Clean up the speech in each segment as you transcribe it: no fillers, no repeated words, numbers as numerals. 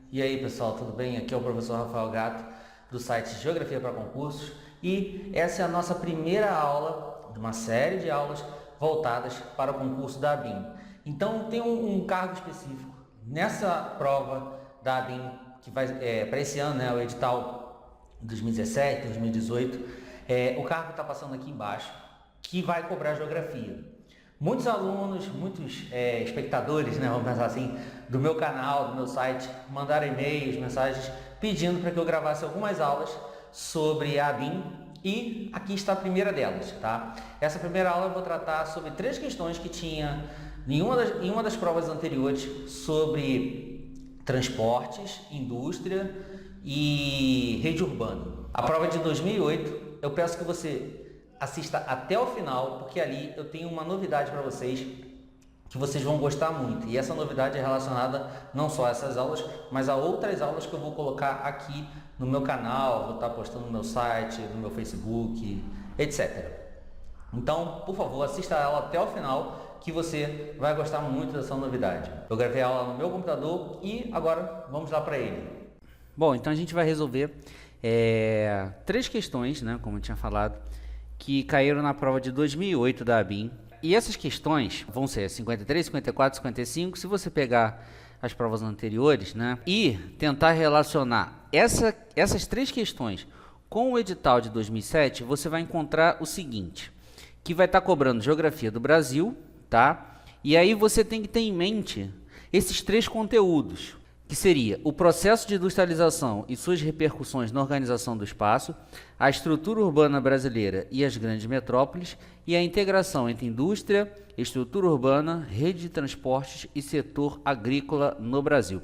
E aí pessoal, tudo bem? Aqui é o professor Rafael Gato do site Geografia para Concursos e essa é a nossa primeira aula de uma série de aulas voltadas para o concurso da ABIN. Então tem um cargo específico nessa prova da ABIN que vai para esse ano, né, o edital 2017, 2018, o cargo está passando aqui embaixo que vai cobrar geografia. Muitos alunos, muitos espectadores, né, vamos pensar assim, do meu canal, do meu site, mandaram e-mails, mensagens pedindo para que eu gravasse algumas aulas sobre a ABIN e aqui está a primeira delas, tá? Essa primeira aula eu vou tratar sobre 3 questões que tinha em uma das provas anteriores sobre transportes, indústria e rede urbana. A prova de 2008, eu peço que você assista até o final, porque ali eu tenho uma novidade para vocês que vocês vão gostar muito. E essa novidade é relacionada não só a essas aulas, mas a outras aulas que eu vou colocar aqui no meu canal, vou estar postando no meu site, no meu Facebook, etc. Então, por favor, assista ela até o final, que você vai gostar muito dessa novidade. Eu gravei a aula no meu computador e agora vamos lá para ele. Bom, então a gente vai resolver 3 questões, né, como eu tinha falado, que caíram na prova de 2008 da ABIN. E essas questões vão ser 53, 54, 55. Se você pegar as provas anteriores, né, e tentar relacionar essas 3 questões com o edital de 2007, você vai encontrar o seguinte, que vai estar cobrando geografia do Brasil, tá? E aí você tem que ter em mente esses 3 conteúdos, que seria o processo de industrialização e suas repercussões na organização do espaço, a estrutura urbana brasileira e as grandes metrópoles, e a integração entre indústria, estrutura urbana, rede de transportes e setor agrícola no Brasil.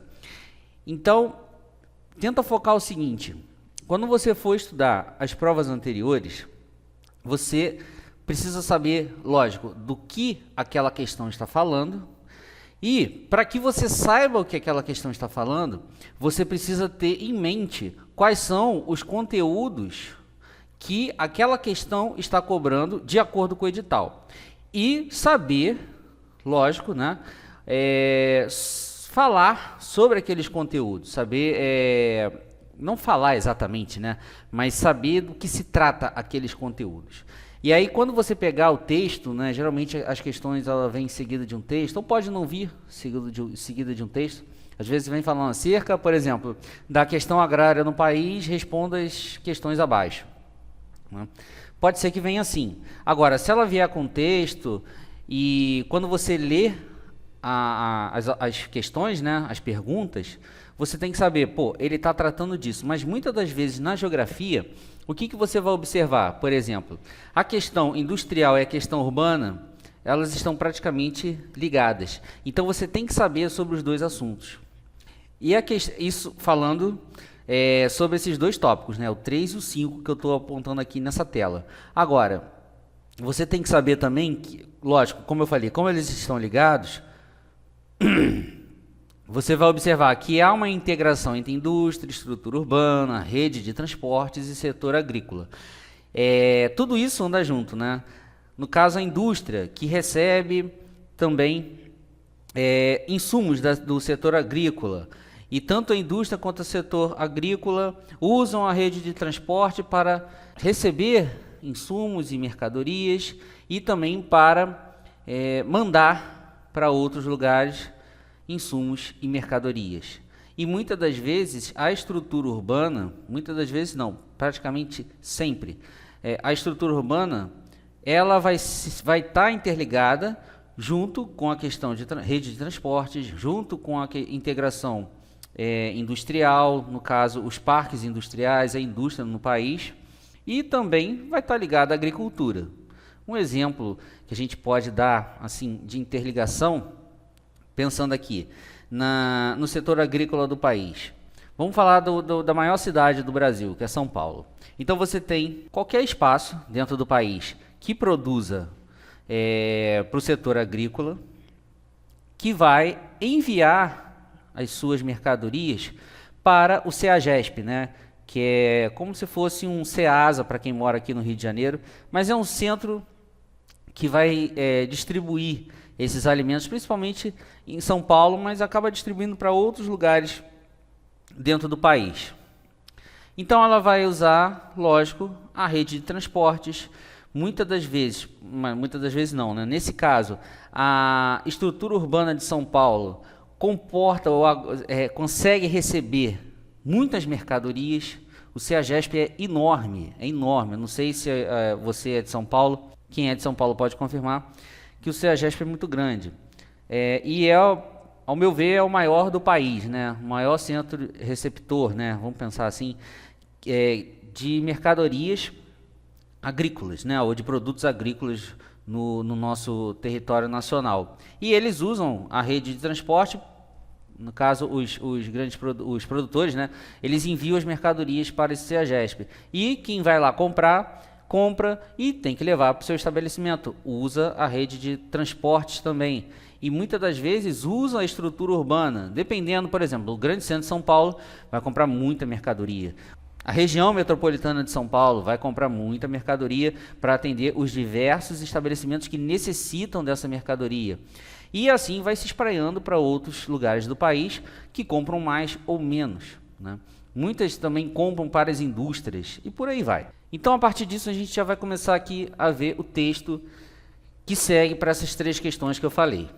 Então, tenta focar o seguinte, quando você for estudar as provas anteriores, você precisa saber, lógico, do que aquela questão está falando. E, para que você saiba o que aquela questão está falando, você precisa ter em mente quais são os conteúdos que aquela questão está cobrando de acordo com o edital. E saber, lógico, né, falar sobre aqueles conteúdos, saber, não falar exatamente, né, mas saber do que se trata aqueles conteúdos. E aí, quando você pegar o texto, né, geralmente as questões ela vêm em seguida de um texto, ou pode não vir seguida de um texto. Às vezes vem falando acerca, por exemplo, da questão agrária no país, responda as questões abaixo. Né? Pode ser que venha assim. Agora, se ela vier com texto, e quando você lê as questões, né, as perguntas, você tem que saber, pô, ele está tratando disso. Mas muitas das vezes na geografia, o que você vai observar? Por exemplo, a questão industrial e a questão urbana, elas estão praticamente ligadas. Então você tem que saber sobre os 2 assuntos. E isso falando sobre esses 2 tópicos, né? O 3 e o 5 que eu estou apontando aqui nessa tela. Agora, você tem que saber também que, lógico, como eu falei, como eles estão ligados, você vai observar que há uma integração entre indústria, estrutura urbana, rede de transportes e setor agrícola. Tudo isso anda junto, né? No caso, a indústria, que recebe também insumos do setor agrícola. E tanto a indústria quanto o setor agrícola usam a rede de transporte para receber insumos e mercadorias e também para mandar para outros lugares insumos e mercadorias. E muitas das vezes a estrutura urbana, muitas das vezes não, praticamente sempre, a estrutura urbana ela vai estar interligada junto com a questão de rede de transportes, junto com a integração industrial, no caso os parques industriais, a indústria no país, e também vai estar ligada à agricultura. Um exemplo que a gente pode dar assim de interligação, pensando aqui no setor agrícola do país. Vamos falar da maior cidade do Brasil, que é São Paulo. Então você tem qualquer espaço dentro do país que produza para o setor agrícola, que vai enviar as suas mercadorias para o CEAGESP, né? Que é como se fosse um CEASA para quem mora aqui no Rio de Janeiro, mas é um centro que vai distribuir esses alimentos, principalmente em São Paulo, mas acaba distribuindo para outros lugares dentro do país. Então ela vai usar, lógico, a rede de transportes, muitas das vezes não, né? Nesse caso, a estrutura urbana de São Paulo consegue receber muitas mercadorias. O CEAGESP é enorme. Eu não sei se você é de São Paulo, quem é de São Paulo pode confirmar, que o CEAGESP é muito grande. Ao meu ver, é o maior do país, né? O maior centro receptor, né? Vamos pensar assim, de mercadorias agrícolas, né? Ou de produtos agrícolas no nosso território nacional. E eles usam a rede de transporte, no caso os produtores, né? Eles enviam as mercadorias para esse CEAGESP. E quem vai lá compra e tem que levar para o seu estabelecimento. Usa a rede de transportes também. E muitas das vezes usam a estrutura urbana, dependendo, por exemplo, do grande centro de São Paulo, vai comprar muita mercadoria. A região metropolitana de São Paulo vai comprar muita mercadoria para atender os diversos estabelecimentos que necessitam dessa mercadoria. E assim vai se espraiando para outros lugares do país que compram mais ou menos, né? Muitas também compram para as indústrias e por aí vai. Então, a partir disso, a gente já vai começar aqui a ver o texto que segue para essas três questões que eu falei.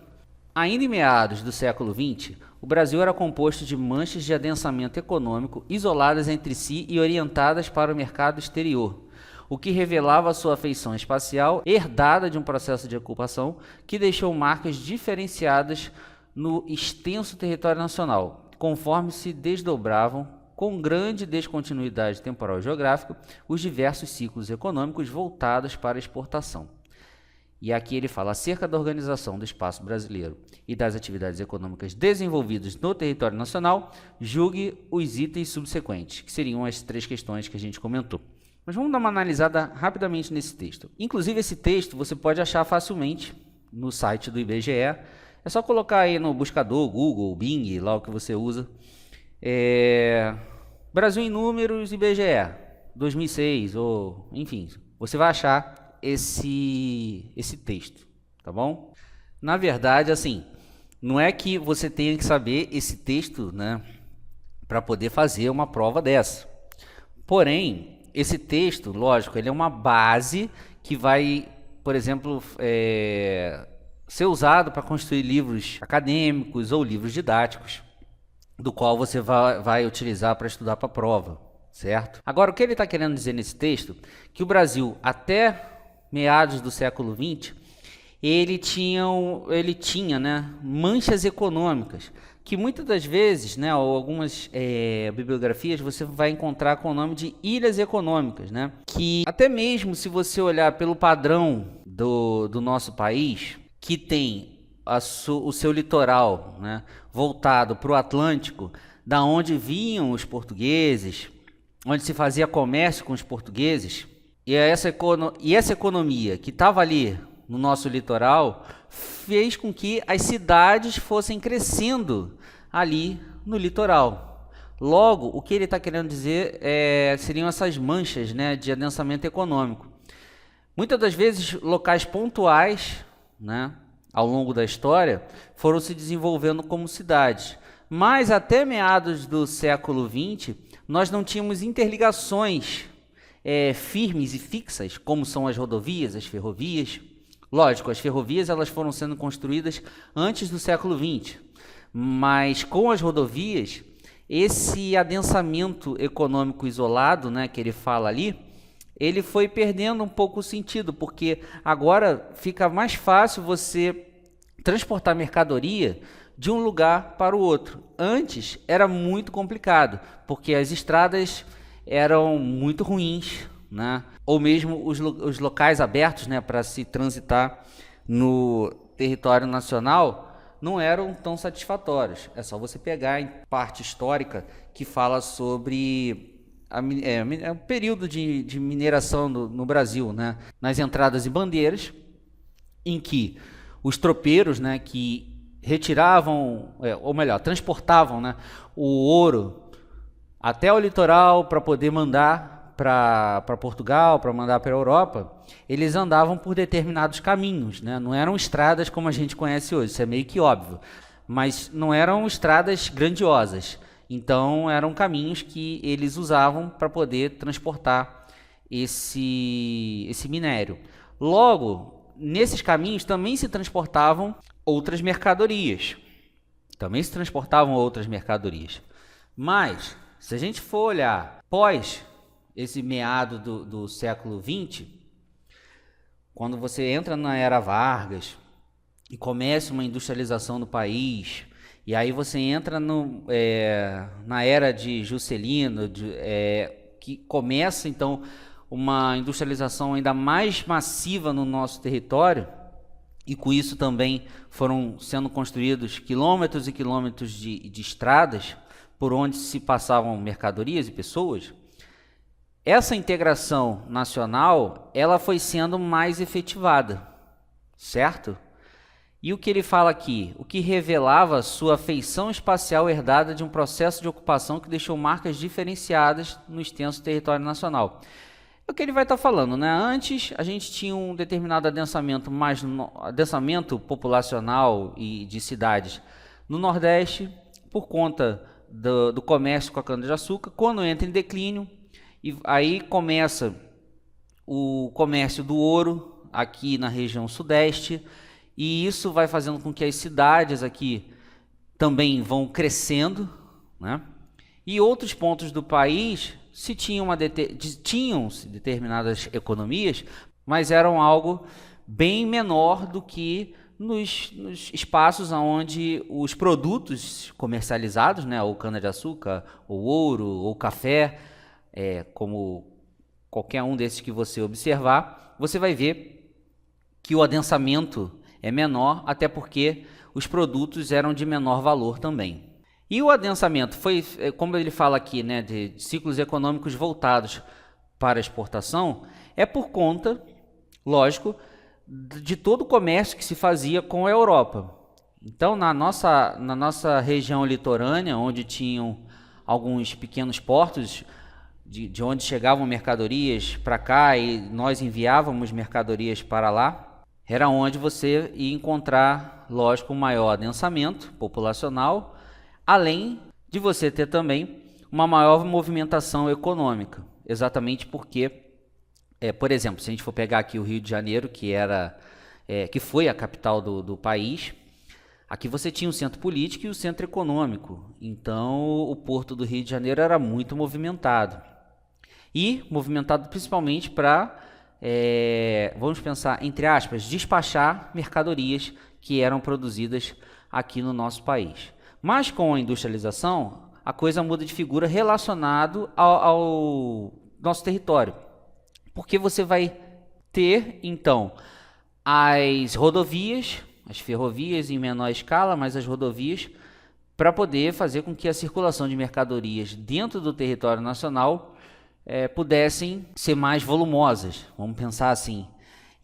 Ainda em meados do século XX, o Brasil era composto de manchas de adensamento econômico isoladas entre si e orientadas para o mercado exterior, o que revelava sua feição espacial herdada de um processo de ocupação que deixou marcas diferenciadas no extenso território nacional, conforme se desdobravam, com grande descontinuidade temporal e geográfica, os diversos ciclos econômicos voltados para a exportação. E aqui ele fala acerca da organização do espaço brasileiro e das atividades econômicas desenvolvidas no território nacional, julgue os itens subsequentes, que seriam as três questões que a gente comentou. Mas vamos dar uma analisada rapidamente nesse texto. Inclusive, esse texto você pode achar facilmente no site do IBGE. É só colocar aí no buscador, Google, Bing, lá o que você usa. Brasil em números, IBGE, 2006, ou enfim, você vai achar esse texto, tá bom? Na verdade, assim, não é que você tenha que saber esse texto, né, para poder fazer uma prova dessa. Porém, esse texto, lógico, ele é uma base que vai, por exemplo, ser usado para construir livros acadêmicos ou livros didáticos, do qual você vai utilizar para estudar para a prova, certo? Agora, o que ele está querendo dizer nesse texto? Que o Brasil, até meados do século XX, ele tinha, né, manchas econômicas, que muitas das vezes, né, ou algumas bibliografias, você vai encontrar com o nome de ilhas econômicas, né, que até mesmo se você olhar pelo padrão do nosso país, que tem o seu litoral, né, voltado para o Atlântico, da onde vinham os portugueses, onde se fazia comércio com os portugueses, e essa economia que estava ali no nosso litoral fez com que as cidades fossem crescendo ali no litoral. Logo, o que ele está querendo dizer seriam essas manchas, né, de adensamento econômico. Muitas das vezes, locais pontuais, né, ao longo da história, foram se desenvolvendo como cidades. Mas até meados do século XX, nós não tínhamos interligações firmes e fixas, como são as rodovias, as ferrovias. Lógico, as ferrovias elas foram sendo construídas antes do século XX, mas com as rodovias, esse adensamento econômico isolado, né, que ele fala ali, ele foi perdendo um pouco o sentido, porque agora fica mais fácil você transportar mercadoria de um lugar para o outro. Antes era muito complicado, porque as estradas eram muito ruins, né? Ou mesmo os locais abertos, né, para se transitar no território nacional não eram tão satisfatórios. É só você pegar em parte histórica que fala sobre o período de mineração no Brasil, né? Nas entradas e bandeiras, em que os tropeiros, né, que retiravam, ou melhor, transportavam, né, o ouro até o litoral para poder mandar para Portugal, para mandar para a Europa, eles andavam por determinados caminhos, né? Não eram estradas como a gente conhece hoje, isso é meio que óbvio, mas não eram estradas grandiosas. Então eram caminhos que eles usavam para poder transportar esse minério. Logo, nesses caminhos também se transportavam outras mercadorias. Mas, se a gente for olhar pós esse meado do século XX, quando você entra na era Vargas e começa uma industrialização no país, e aí você entra na era de Juscelino, que começa então uma industrialização ainda mais massiva no nosso território, e com isso também foram sendo construídos quilômetros e quilômetros de estradas por onde se passavam mercadorias e pessoas. Essa integração nacional, ela foi sendo mais efetivada, certo? E o que ele fala aqui? O que revelava sua feição espacial herdada de um processo de ocupação que deixou marcas diferenciadas no extenso território nacional. É o que ele vai estar falando, né? Antes, a gente tinha um determinado adensamento populacional e de cidades no Nordeste, por conta do comércio com a cana-de-açúcar. Quando entra em declínio, e aí começa o comércio do ouro aqui na região Sudeste, e isso vai fazendo com que as cidades aqui também vão crescendo, né? E outros pontos do país tinham-se determinadas economias, mas eram algo bem menor do que nos espaços onde os produtos comercializados, né, ou cana-de-açúcar, ou ouro, ou café, como qualquer um desses que você observar, você vai ver que o adensamento é menor, até porque os produtos eram de menor valor também. E o adensamento foi, como ele fala aqui, né, de ciclos econômicos voltados para a exportação, é por conta, lógico, de todo o comércio que se fazia com a Europa. Então, na nossa região litorânea, onde tinham alguns pequenos portos, de onde chegavam mercadorias para cá e nós enviávamos mercadorias para lá, era onde você ia encontrar, lógico, um maior adensamento populacional, além de você ter também uma maior movimentação econômica, exatamente porque, por exemplo, se a gente for pegar aqui o Rio de Janeiro, que foi a capital do país, aqui você tinha o centro político e o centro econômico, então o porto do Rio de Janeiro era muito movimentado, e movimentado principalmente para, vamos pensar, entre aspas, despachar mercadorias que eram produzidas aqui no nosso país. Mas com a industrialização, a coisa muda de figura relacionado ao nosso território. Porque você vai ter, então, as rodovias, as ferrovias em menor escala, mas as rodovias, para poder fazer com que a circulação de mercadorias dentro do território nacional pudessem ser mais volumosas, vamos pensar assim.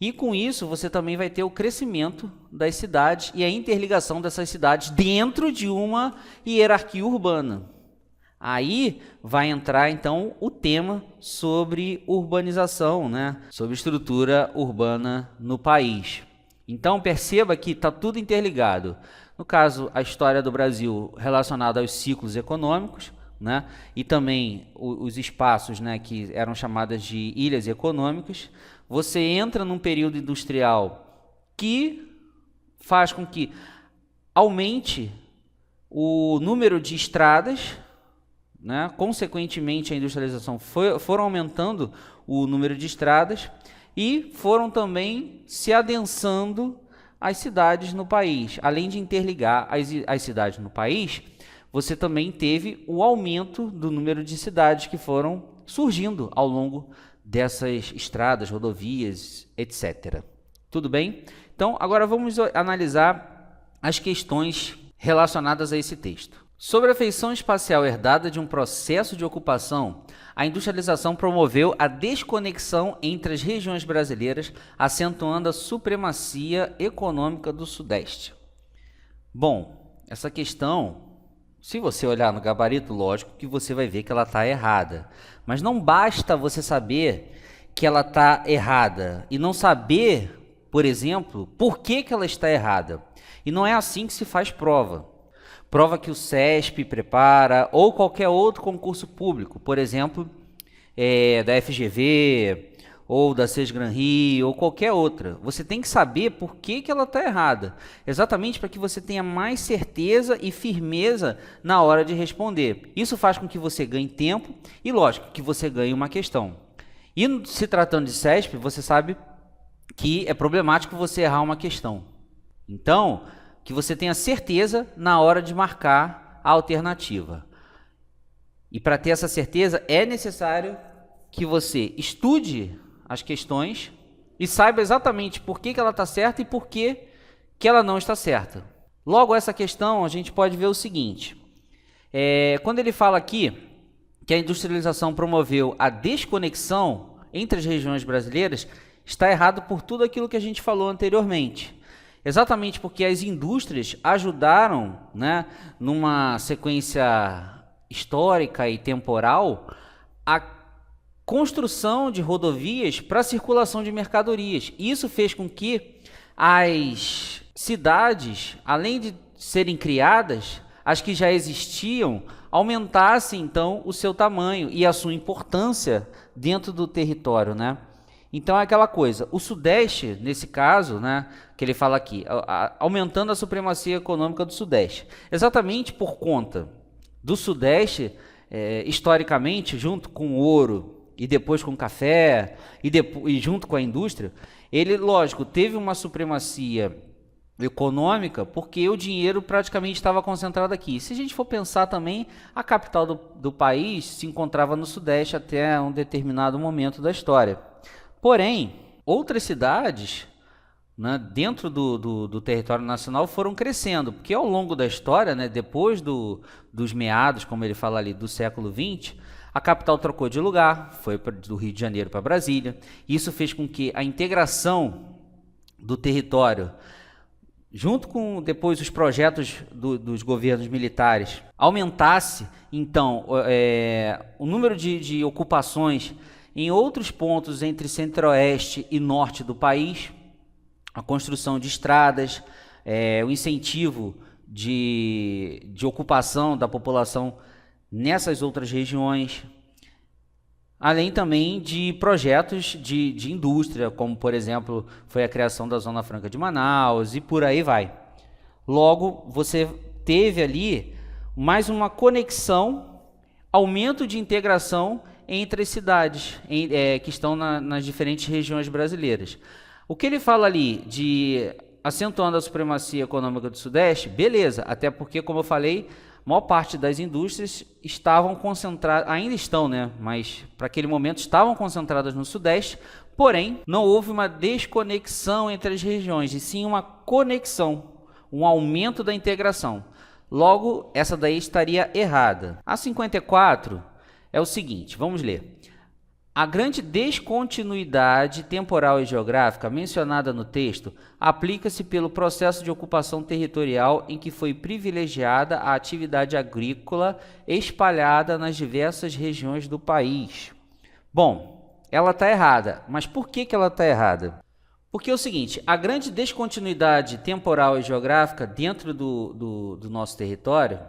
E com isso você também vai ter o crescimento das cidades e a interligação dessas cidades dentro de uma hierarquia urbana. Aí vai entrar então o tema sobre urbanização, né? Sobre estrutura urbana no país. Então perceba que está tudo interligado. No caso, a história do Brasil relacionada aos ciclos econômicos, né? E também os espaços, né, que eram chamadas de ilhas econômicas. Você entra num período industrial que faz com que aumente o número de estradas, né? Consequentemente, a industrialização foram aumentando o número de estradas e foram também se adensando as cidades no país. Além de interligar as cidades no país, você também teve o aumento do número de cidades que foram surgindo ao longo dessas estradas, rodovias, etc. Tudo bem? Então, agora vamos analisar as questões relacionadas a esse texto. Sobre a feição espacial herdada de um processo de ocupação, a industrialização promoveu a desconexão entre as regiões brasileiras, acentuando a supremacia econômica do Sudeste. Bom, essa questão, se você olhar no gabarito, lógico que você vai ver que ela está errada. Mas não basta você saber que ela está errada e não saber, por exemplo, por que ela está errada. E não é assim que se faz prova. prova que o CESP prepara ou qualquer outro concurso público, por exemplo, da FGV ou da Sesgran Rio ou qualquer outra. Você tem que saber por que ela está errada, exatamente para que você tenha mais certeza e firmeza na hora de responder. Isso faz com que você ganhe tempo e, lógico, que você ganhe uma questão. E se tratando de CESP, você sabe que é problemático você errar uma questão. Então, que você tenha certeza na hora de marcar a alternativa. E para ter essa certeza, é necessário que você estude as questões e saiba exatamente por que ela está certa e por que ela não está certa. Logo, essa questão, a gente pode ver o seguinte. Quando ele fala aqui que a industrialização promoveu a desconexão entre as regiões brasileiras, está errado por tudo aquilo que a gente falou anteriormente. Exatamente porque as indústrias ajudaram, né, numa sequência histórica e temporal, a construção de rodovias para a circulação de mercadorias. Isso fez com que as cidades, além de serem criadas, as que já existiam, aumentassem então o seu tamanho e a sua importância dentro do território, né? Então é aquela coisa, o Sudeste, nesse caso, né, que ele fala aqui, aumentando a supremacia econômica do Sudeste. Exatamente por conta do Sudeste, historicamente, junto com o ouro e depois com o café e junto com a indústria, ele, lógico, teve uma supremacia econômica porque o dinheiro praticamente estava concentrado aqui. Se a gente for pensar também, a capital do país se encontrava no Sudeste até um determinado momento da história. Porém, outras cidades, né, dentro do território nacional foram crescendo, porque ao longo da história, né, depois dos meados, como ele fala ali, do século XX, a capital trocou de lugar, foi do Rio de Janeiro para Brasília. Isso fez com que a integração do território, junto com depois os projetos dos governos militares, aumentasse, então, o número de ocupações em outros pontos entre centro-oeste e norte do país, a construção de estradas, o incentivo de ocupação da população nessas outras regiões, além também de projetos de indústria, como, por exemplo, foi a criação da Zona Franca de Manaus e por aí vai. Logo, você teve ali mais uma conexão, aumento de integração entre as cidades que estão nas diferentes regiões brasileiras. O que ele fala ali de acentuando a supremacia econômica do Sudeste, beleza, até porque, como eu falei, a maior parte das indústrias estavam concentradas, ainda estão, né, mas para aquele momento estavam concentradas no Sudeste, porém, não houve uma desconexão entre as regiões, e sim uma conexão, um aumento da integração. Logo, essa daí estaria errada. A 54 é o seguinte, vamos ler. A grande descontinuidade temporal e geográfica mencionada no texto aplica-se pelo processo de ocupação territorial em que foi privilegiada a atividade agrícola espalhada nas diversas regiões do país. Bom, ela está errada, mas por que ela está errada? Porque é o seguinte, a grande descontinuidade temporal e geográfica dentro do nosso território,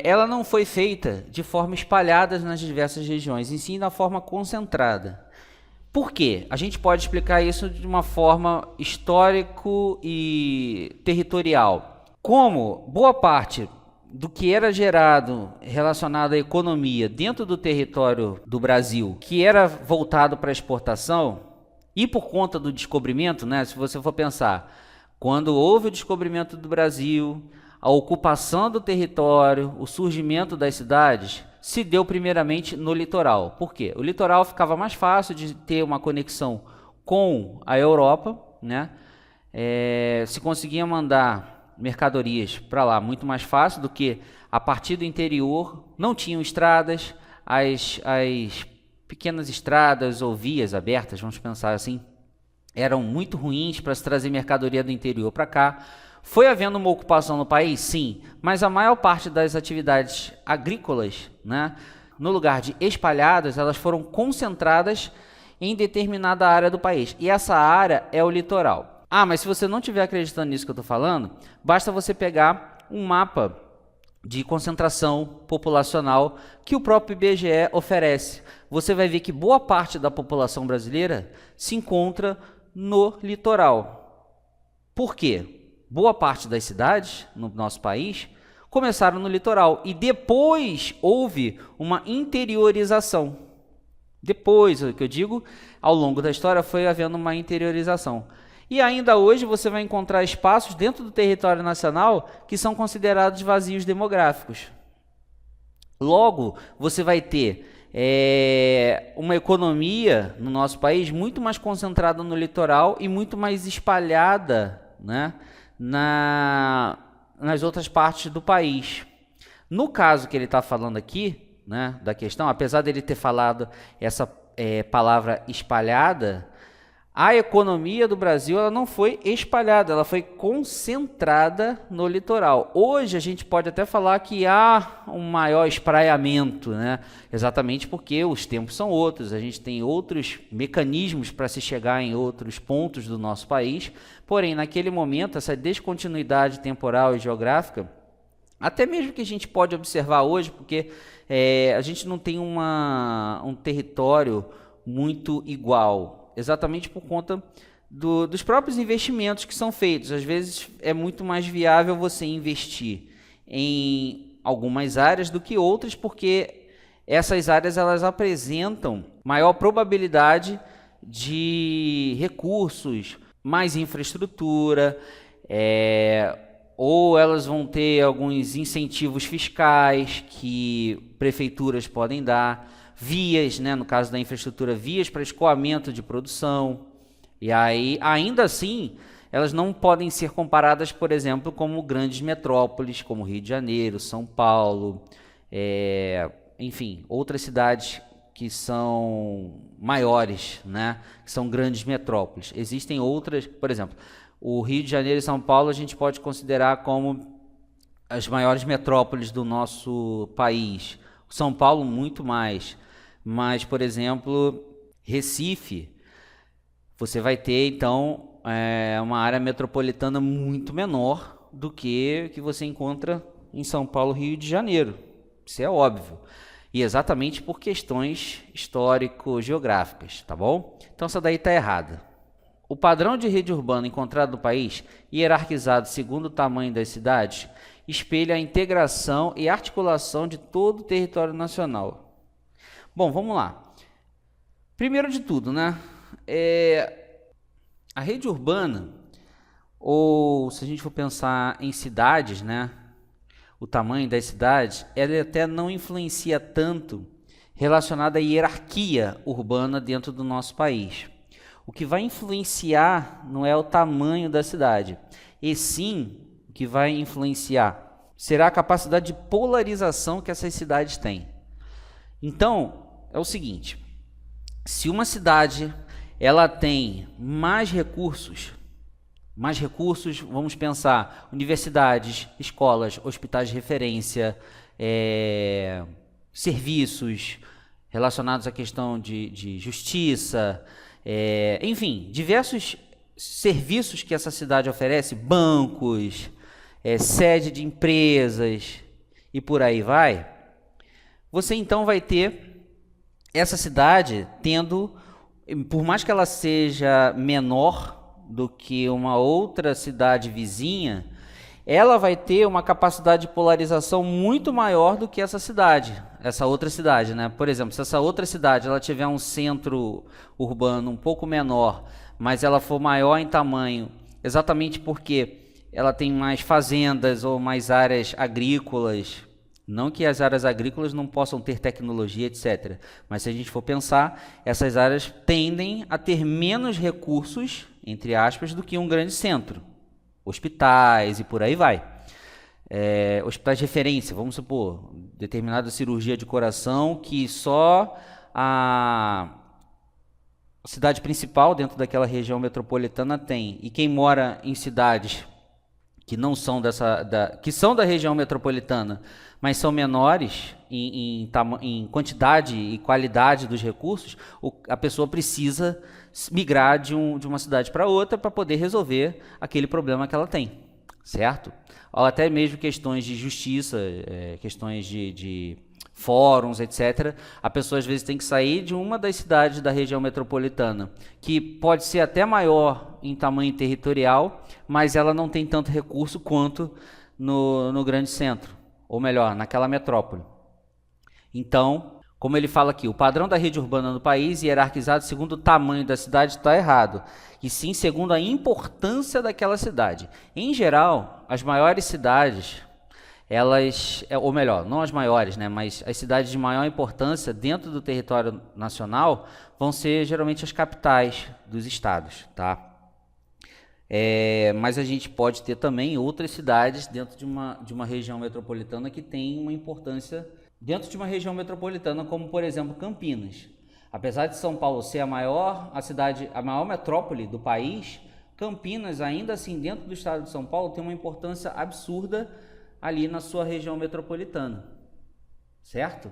ela não foi feita de forma espalhada nas diversas regiões, e sim na forma concentrada. Por quê? A gente pode explicar isso de uma forma histórico e territorial. Como boa parte do que era gerado relacionado à economia dentro do território do Brasil, que era voltado para a exportação, e por conta do descobrimento, né, se você for pensar, quando houve o descobrimento do Brasil, a ocupação do território, o surgimento das cidades, se deu primeiramente no litoral. Por quê? O litoral ficava mais fácil de ter uma conexão com a Europa, né? Se conseguia mandar mercadorias para lá muito mais fácil do que a partir do interior, não tinham estradas, as pequenas estradas ou vias abertas, vamos pensar assim, eram muito ruins para se trazer mercadoria do interior para cá. Foi havendo uma ocupação no país? Sim, mas a maior parte das atividades agrícolas, né, no lugar de espalhadas, elas foram concentradas em determinada área do país. E essa área é o litoral. Ah, mas se você não estiver acreditando nisso que eu estou falando, basta você pegar um mapa de concentração populacional que o próprio IBGE oferece. Você vai ver que boa parte da população brasileira se encontra no litoral. Por quê? Boa parte das cidades no nosso país começaram no litoral e depois houve uma interiorização. Depois, o que eu digo, ao longo da história foi havendo uma interiorização. E ainda hoje você vai encontrar espaços dentro do território nacional que são considerados vazios demográficos. Logo, você vai ter uma economia no nosso país muito mais concentrada no litoral e muito mais espalhada, né, nas outras partes do país. No caso que ele está falando aqui, né, da questão, apesar dele ter falado essa palavra espalhada, a economia do Brasil ela não foi espalhada, ela foi concentrada no litoral. Hoje a gente pode até falar que há um maior espraiamento, né? Exatamente porque os tempos são outros, a gente tem outros mecanismos para se chegar em outros pontos do nosso país, porém naquele momento essa descontinuidade temporal e geográfica, até mesmo que a gente pode observar hoje, porque a gente não tem um território muito igual, exatamente por conta dos próprios investimentos que são feitos. Às vezes é muito mais viável você investir em algumas áreas do que outras, porque essas áreas elas apresentam maior probabilidade de recursos, mais infraestrutura, ou elas vão ter alguns incentivos fiscais que prefeituras podem dar, vias, né, no caso da infraestrutura, vias para escoamento de produção, e aí, ainda assim, elas não podem ser comparadas, por exemplo, como grandes metrópoles, como Rio de Janeiro, São Paulo, enfim, outras cidades que são maiores, né, que são grandes metrópoles. Existem outras, por exemplo, o Rio de Janeiro e São Paulo a gente pode considerar como as maiores metrópoles do nosso país. São Paulo muito mais. Mas, por exemplo, Recife, você vai ter, então, uma área metropolitana muito menor do que você encontra em São Paulo, Rio de Janeiro. Isso é óbvio. E exatamente por questões histórico-geográficas, tá bom? Então, essa daí está errada. O padrão de rede urbana encontrado no país, hierarquizado segundo o tamanho das cidades, espelha a integração e articulação de todo o território nacional. Bom, vamos lá. Primeiro de tudo, né? A rede urbana, ou se a gente for pensar em cidades, né? O tamanho das cidades, ela até não influencia tanto relacionada à hierarquia urbana dentro do nosso país. O que vai influenciar não é o tamanho da cidade, e sim o que vai influenciar será a capacidade de polarização que essas cidades têm. Então, é o seguinte, se uma cidade ela tem mais recursos, vamos pensar, universidades, escolas, hospitais de referência, serviços relacionados à questão de justiça, enfim, diversos serviços que essa cidade oferece, bancos, sede de empresas e por aí vai, você então vai ter essa cidade tendo, por mais que ela seja menor do que uma outra cidade vizinha, ela vai ter uma capacidade de polarização muito maior do que essa outra cidade, né? Por exemplo, se essa outra cidade ela tiver um centro urbano um pouco menor, mas ela for maior em tamanho, exatamente porque ela tem mais fazendas ou mais áreas agrícolas. Não que as áreas agrícolas não possam ter tecnologia, etc. Mas se a gente for pensar, essas áreas tendem a ter menos recursos, entre aspas, do que um grande centro. Hospitais e por aí vai. Hospitais de referência, vamos supor, determinada cirurgia de coração que só a cidade principal dentro daquela região metropolitana tem. E quem mora em cidades que não são que são da região metropolitana, mas são menores em quantidade e qualidade dos recursos, a pessoa precisa migrar de uma cidade para outra para poder resolver aquele problema que ela tem, certo? Ou até mesmo questões de justiça, questões de fóruns, etc. A pessoa às vezes tem que sair de uma das cidades da região metropolitana, que pode ser até maior em tamanho territorial, mas ela não tem tanto recurso quanto no grande centro, ou melhor, naquela metrópole. Então, como ele fala aqui, o padrão da rede urbana no país, hierarquizado segundo o tamanho da cidade, está errado, e sim segundo a importância daquela cidade. Em geral, as maiores cidades, elas, ou melhor, não as maiores, né, mas as cidades de maior importância dentro do território nacional vão ser geralmente as capitais dos estados, tá? Mas a gente pode ter também outras cidades dentro de uma região metropolitana que tem uma importância dentro de uma região metropolitana, como por exemplo Campinas. Apesar de São Paulo ser a maior metrópole do país, Campinas, ainda assim, dentro do estado de São Paulo, tem uma importância absurda ali na sua região metropolitana, certo?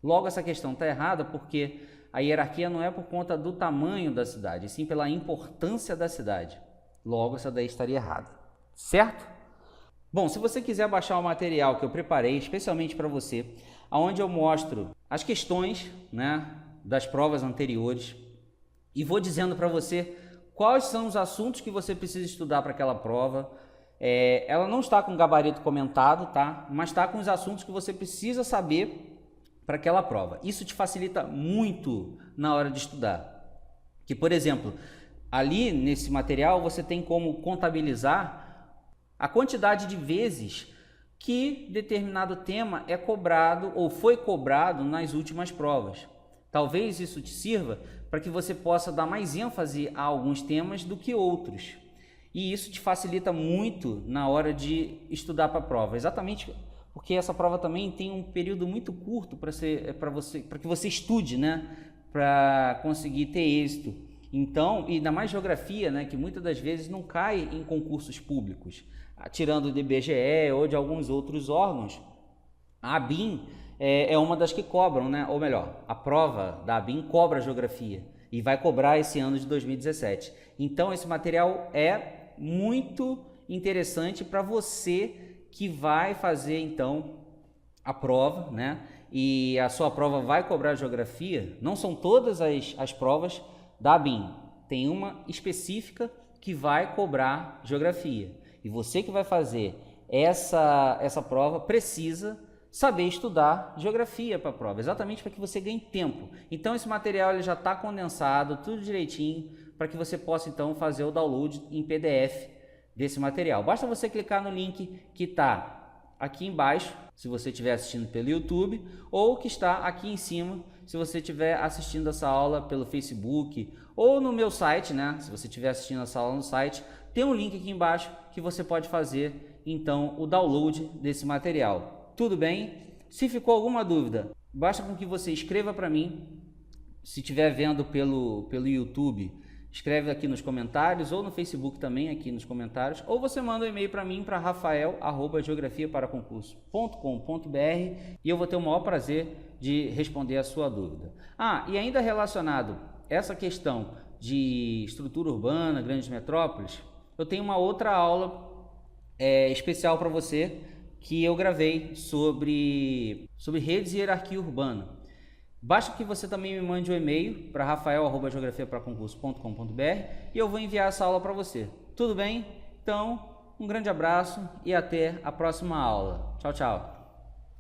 Logo, essa questão está errada porque a hierarquia não é por conta do tamanho da cidade, e sim pela importância da cidade. Logo, essa daí estaria errada, certo? Bom, se você quiser baixar o material que eu preparei especialmente para você, onde eu mostro as questões, né, das provas anteriores e vou dizendo para você quais são os assuntos que você precisa estudar para aquela prova. Ela não está com gabarito comentado, tá? Mas está com os assuntos que você precisa saber para aquela prova. Isso te facilita muito na hora de estudar. Que, por exemplo, ali nesse material você tem como contabilizar a quantidade de vezes que determinado tema é cobrado ou foi cobrado nas últimas provas. Talvez isso te sirva para que você possa dar mais ênfase a alguns temas do que outros. E isso te facilita muito na hora de estudar para a prova, exatamente porque essa prova também tem um período muito curto para que você estude, né, para conseguir ter êxito. Então, e ainda mais geografia, né, que muitas das vezes não cai em concursos públicos, tirando do IBGE ou de alguns outros órgãos. A ABIN é uma das que cobram, né, ou melhor, a prova da ABIN cobra geografia e vai cobrar esse ano de 2017. Então, esse material é muito interessante para você que vai fazer então a prova, né? E a sua prova vai cobrar geografia. Não são todas as provas da ABIN, tem uma específica que vai cobrar geografia. E você que vai fazer essa prova precisa saber estudar geografia para a prova, exatamente para que você ganhe tempo. Então esse material ele já está condensado, tudo direitinho, para que você possa então fazer o download em PDF desse material. Basta você clicar no link que está aqui embaixo, se você estiver assistindo pelo YouTube, ou que está aqui em cima, se você estiver assistindo essa aula pelo Facebook, ou no meu site, né? Se você estiver assistindo essa aula no site, tem um link aqui embaixo que você pode fazer então o download desse material. Tudo bem? Se ficou alguma dúvida, basta com que você escreva para mim. Se estiver vendo pelo YouTube, escreve aqui nos comentários, ou no Facebook também aqui nos comentários, ou você manda um e-mail para mim para rafael@geografiaparaconcurso.com.br e eu vou ter o maior prazer de responder a sua dúvida. E ainda relacionado a essa questão de estrutura urbana, grandes metrópoles, eu tenho uma outra aula especial para você que eu gravei sobre redes e hierarquia urbana. Basta que você também me mande um e-mail para rafael@geografiaparaconcurso.com.br e eu vou enviar essa aula para você. Tudo bem? Então, um grande abraço e até a próxima aula. Tchau, tchau.